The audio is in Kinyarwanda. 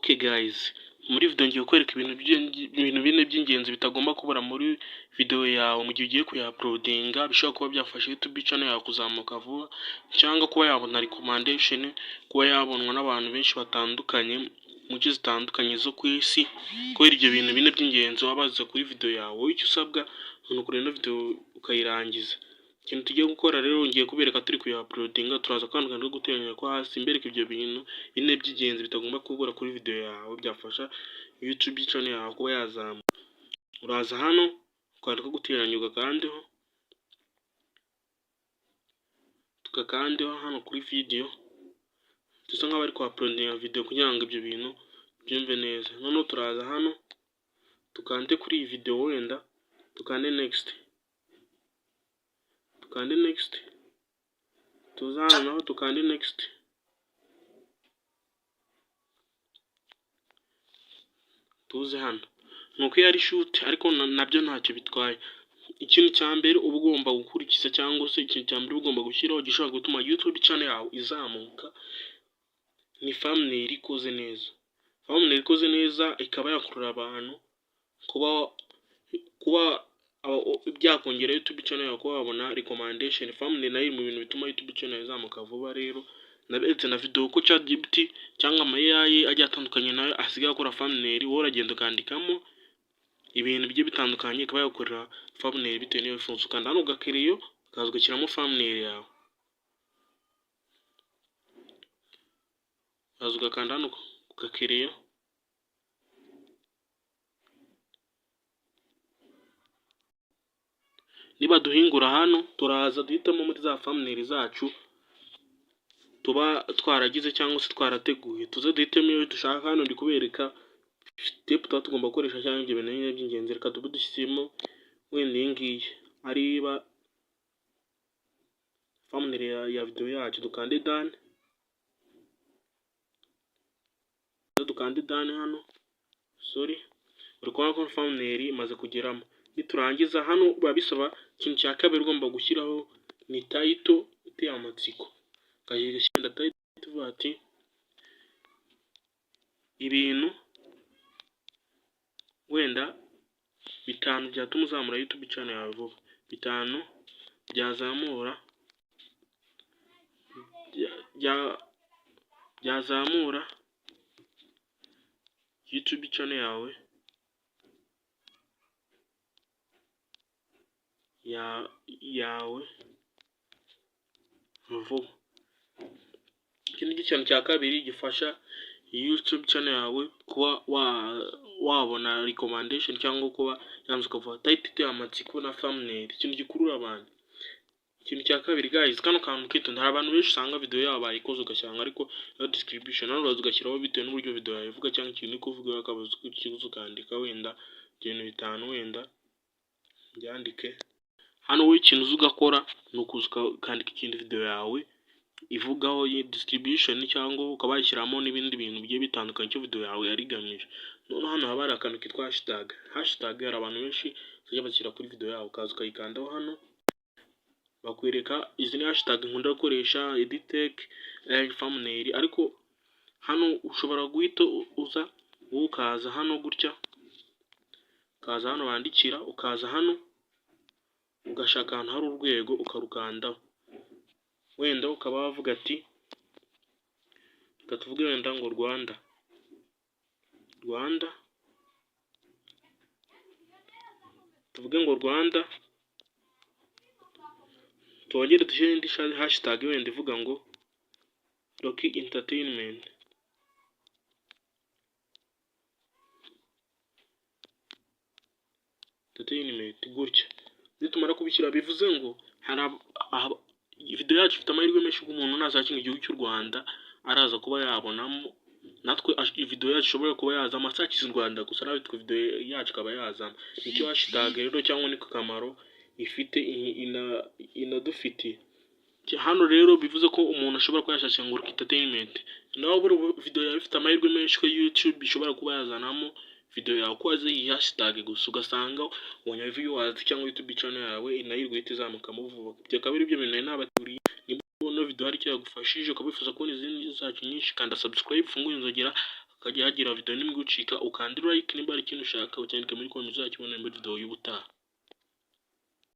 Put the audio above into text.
Okay guys, muri video ngiye kwereka ibintu bine by'ingenzi bitagomba kubura muri video yawe mu gihe ugiye kuya-uploadinga, bishobora kuba byafasha YouTube channel yawe kuzamuka vuba cyangwa kuba yabona recommendation, kuba yabonwa n'abantu benshi batandukanye mu gihe zitandukanye zo ku isi. Kubera ibyo bintu bine by'ingenzi wabaza kuri video yawe, wowe icyo usabwa ni ukureba video ukayirangiza. Ikintu tugiye gukora rero ngiye kubereka turi kuya-uploadinga, turaza kandi guteranya ko hasi imbereka ibyo bintu bine by'ingenzi bitagomba kubura kuri video yawe byafasha YouTube channel yawe kuba yazamuka. Uraza hano ukandika guteranya tugakandeho hano kuri video, dusa nk'abari ku-uploadinga video kugira ngo ibyo bintu byumve neza. Noneho turaza hano tukande kuri iyi video, wenda tukande next, tuza hano naho tukande next, tuze hano. Nuko yari shoot ariko nabyo ntacyo bitwaye. Ikintu cya mbere uba ugomba gukurikiza cyangwa se ikintu cya mbere ugomba gushyiraho gishobora gutuma YouTube channel yawe izamuka ni thumbnail ikoze neza. Thumbnail ikoze neza ikaba yakurura abantu kuba byakongera YouTube channel yawe kuba babona recommendation. Thumbnail nayo mu bintu bituma YouTube channel izamuka vuba. Rero nabetse na video ko ChatGPT cyangwa ama AI ajya atandukanye nayo asigaye akora thumbnail, wowe uragenda ukandikamo ibintu bigiye bitandukanye ikaba yakorera thumbnail bitewe n'iyo wifuza. Ukanda hano ugakiriyo ukaza ugashyiramo thumbnail yawe, ukaza ugakanda hano ugakiriyo, niba duhingura hano turaza duhitamo muri za thumbnail zacu tuba twaragize cyangwa se twarateguye, tuze duhitemo iyo dushaka. Hano ndi kubereka step tuba tugomba gukoresha cyangwa ibyo bintu by'ingenzi. Reka tube dushyizemo wenda iyi ngiyi ariba thumbnail ya video yacu, dukande done hano. Uri kubona ko thumbnail imaze kugeramo. Niturangiza hano biba bisaba ikintu cya kabiri ugomba gushyiraho ni title iteye amatsiko. Ukayishyira title tuvuga ati ibintu wenda 5 byatuma uzamura YouTube channel yawe vuba, 5 byazamura YouTube channel yawe vuba. Ikindi kintu cya kabiri gifasha YouTube channel yawe kuba wabona recommendation cyangwa kuba yanzuka vuba, title amatsiko na thumbnail, ikintu gikurura abantu. Ikintu cya kabiri guys, kano kantu kito nta abantu benshi usanga video yabo bayikoze ugashyanga ariko no description hano uraza ugashyiraho bitewe n'uburyo video yawe ivuga cyangwa ikintu uri kuvuga, akabaza ikibazo ukandika wenda ibintu 5 wenda byandike hano. Wowe ikintu uzi ugakora ni ukuza ukandika ikindi video yawe ivugaho distribution cyangwa ukaba yashyiramo n'ibindi bintu bigiye bitandukanye cyo video yawe yarigamije. None hano haba hari akantu kitwa hashtag. Hashtag hari abantu benshi bajya bashyira kuri video yawe, ukaza ukayikandaho hano bakwereka izi ni hashtag nkunda gukoresha, editech, thumbnail. Ariko hano ushobora guhita uza ukaza hano gutya, ukaza hano bandikira, ukaza hano ugashaka ahantu hari urwego ukarukandaho, wenda ukaba wavuga ati reka tuvuge wenda ngo Rwanda, tuvuge ngo Rwanda, tuwongere dushyire indi hashtag wenda ivuga ngo Rocky Entertainment. Gutya nitumara kubishyira bivuze ngo video yacu ifite amahirwe menshi ko umuntu nazakinga igihugu cy'u Rwanda araza kuba yabonamo. Natwe video yacu ishobora kuba yaza amasakiza u Rwanda gusa, nawe video yacu kaba yazama. Nicyo hashtag rero cyangwa niko kamaro ifite inadufitiye hano. Rero bivuze ko umuntu ashobora kuba yashakira ngo entertainment, naho buri video yawe ifite amahirwe menshi ko YouTube ishobora kuba yazanamo video yawe ko azi iyi hashtag gusa, ugasanga ubonye viewers cyangwa YouTube channel yawe inayirwa itizamuka mu vuba. Ibyo kabiri ibyo bintu n'abaturiye niba no video hari cyo yagufashije ukabifuza kubona izindi zacu nyinshi, kanda subscribe, funguye inzogera akajya hagira video nimwe gucika ukandi like nimba ari ikintu ushaka ucyandika muri comment uzakibona muri video y'ubutaha.